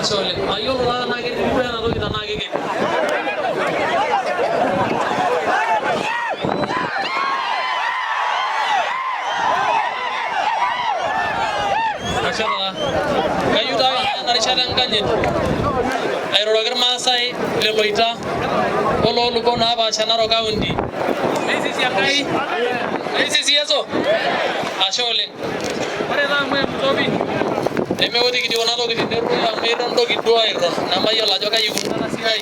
Asole, ayo la na ke ribu na do kita na ke. Mashallah. Kayu da na rishadan kanyen. Ay rogar masai le loita. Olo lugo na ba chana roga undi. Esi siakai. Esi siaso. Asole. Pare da mo tobi. Eme wodi kidi wona do kidi deru ya me don do kidi do ay ron na ma yalla joka yugo na si ay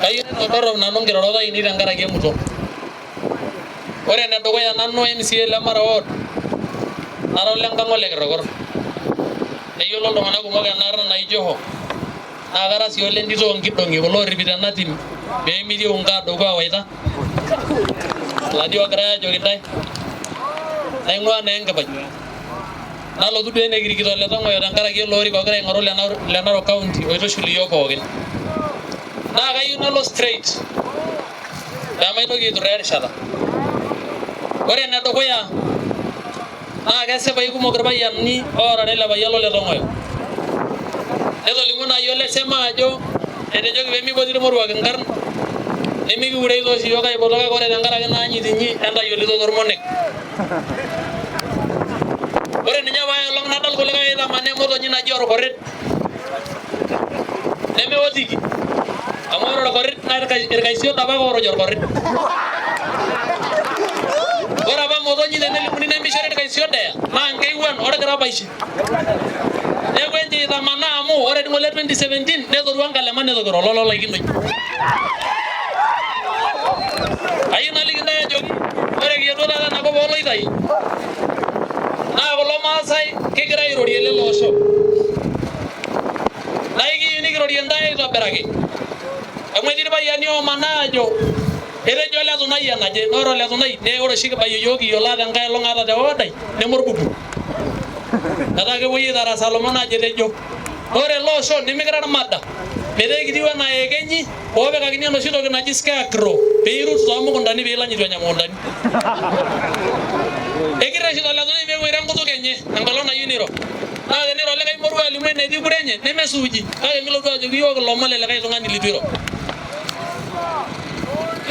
ay no doro na non gero do ini dangara ge muto ore na do ya nanno MCA la maro naro lang kango le gero gor e yolo do na ko mo ga nar na ijo ho agara si olen di so ngi do ngi wolo ribida na tim be mi di unga do go waita la di agara jo gitai ay ngwa ne ngabaj nalo du dene giri kito le tongo yodan kara ge lori ko gare ngoro lenaro county o to shuli yo ko gen na ga you nalo straight da mai to gi to rer shala ore na to ko ya na ga se bai ku mo garba yanni ora de la bayalo le tongo yo edo limuna yo le sema jo ede jogi be mi bodire moru wa ngar ne mi gi wure do si yo ga bodo ga gore ngara ga na nyi dinyi anda yo le do dormonek ore ninya wae long nadal ko legay da mane mo do nyina jor ko ret neme wotiki amoro ko ret na ka sio da ba ko jor ko ret ora ba mo do nyina ne muni ne mi shere ka sio da ma ngai wan ora gara baishi e wenji da mana amu ore ngole 2017 ne do wanga le mane do goro lolo la gindo ayina liginda jogi ore gi do da na ko bolo idai na golo masai kigira irodi ele loso naigi yuni irodi ndai to berage amwe dir ba yani o manajo ele jola to nayi na je noro le to nayi ne oro shiga ba yogi yola dan kai longa da odai ne morbubu dada ke boyi dara salomona je dejo ore loso ni migra na mada bere gidi wana egenyi obe ka gini no shito na jiska kro beiru to mo ndani be lanyi to nyamo ndani egira shito la zoni be wirango to kenye angalo na yuniro na niro le kai moru ali mene di burenye ne mesuji ka ngilo do ajo yo lo male le kai to ngani litiro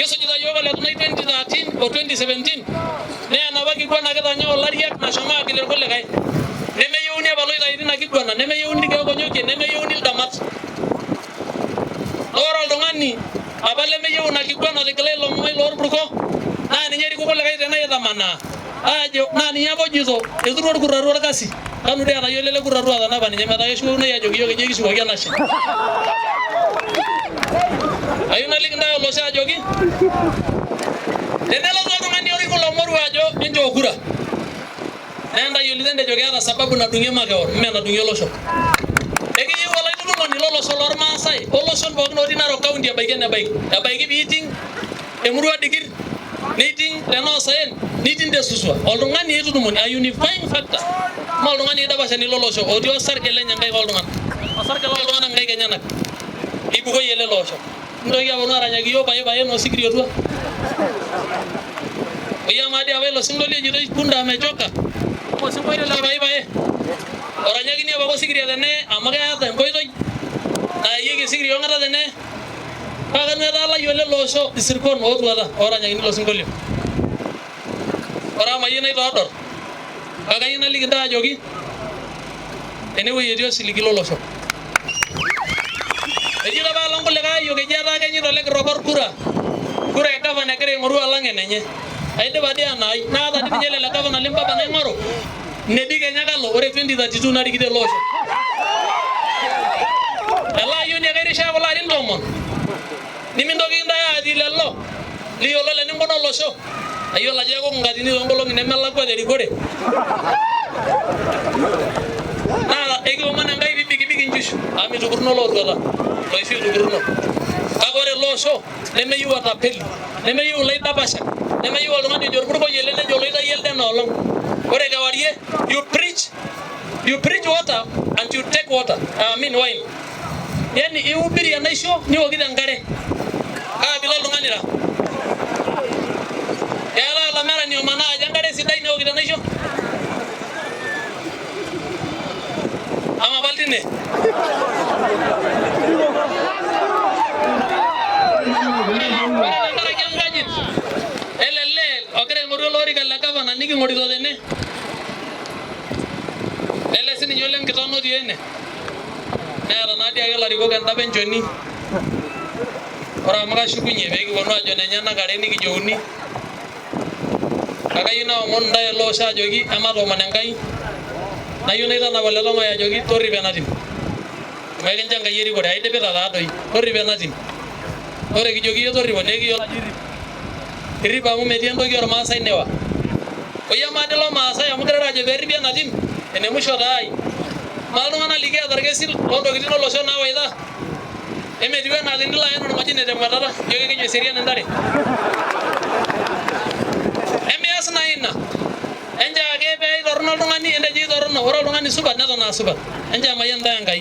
yeso jida yo le 2013 o 2017 ne ana baki kwa na ga nyo lariak na shama gile ko le kai ne me yuni ba lo ida idina kidwana ne me yuni ga ko nyoke ne me yuni damat oral dongani abale me yuna kidwana de kale lo mo lor bruko na ni nyeri ko le kai na yada mana ajo na ni yabo jizo ezuro kurarura kasi kanu de ana yolele kurarura na bani nyama da yeshu na yajo yo ge gisu ga na shi ayuna linda yo lo sa jogi denelo do dongani ori ko lo moru ajo injo kura nenda yolide jogi ada sababu na dunge ma ga or me na dunge lo so egi yi wala itu no ni lo so lor ma sai o lo son bog no dinaro kaunti ya baigena baik ya baigi biting emuru adigir Niting teno sayen niting de suswa oldongani itu dumuni a unifying factor ma oldongani da basani loloso odio sarke lenya ngai oldongan sarke oldongan ngai kenya nak ibu ko yele loso ndo ya wona ranya giyo baye no sikriyo tu oya ma dia welo singoli jido kunda me joka mo singoli la baye oranya gini ba ko sikriyo dene amaga ya tan koy toy na yegi sikriyo ngata dene kagan ngata la yole loso isirkon o tuada oranya gini lo singoli ora ma yene do dor kaga yina liginda jogi ene wo yedio siligilo loso ejira ba longo lega yo ge jara ga nyiro leg robor kura ka bana kare ngoru alange nenye aide badia nai na da di nyele la ka bana limba bana ngoro ne dige nyaga lo ore 2032 na digide loso ala yo ne gari sha wala rin domon nimi ndogi ndaya di lello li yo le ni ngono loso ayo la jego ngadi ni ngolo ni mella ko de rigore na egi mana ngai bigi njishu ami dugurno lo dola lo ifi dugurno agore loso ne me yuwa ta pel ne me yu lay tabasha ne me yu lo ngani jor ko yele ne jolo ida yelde no long ore ga wariye you preach water and you take water I mean wine yani iu biri ya naisho ni wogida ngare bila lo ngani la yala la mera ni mana jangare sidai ni wogida naisho ama balti tine. Ogira aing'oru olorika le gavana niking'orito tene. Ele sininye ole nkitoo otii ene. Neeta naadii ake ilarikok endapa enchoni. Ore amu kashukunye pee kiponu aajo nenyenak are nikijouni. Kake ayieu naomon ntae ele osho ajoki ematoomon Enkai. Nayieu naitanap ele tung'ani ajoki torripo ena tim. Amu ekincho Enkai erikore aidipita taadoi. Torripo ena tim. Ore kijoki iyie torripo nekiyiolo ajo irrip. Irrip amu metii entoki ormaasai newa. Oyie maade ilo maasai amu kirara ajo peerripi ena tim. Ene musho taai. Maa iltung'anak likiata irkesin loontokitin olosho naawaita. Emetiu enaa tenilo aen orng'ojine temwatata ijo kekeju eserian intare. Emias naa ina. Enchoo ake pee itorrono oltung'ani entejo aitorrono. Ore oltung'ani supat neton aa supat. Enchoo emayian ntae Enkai.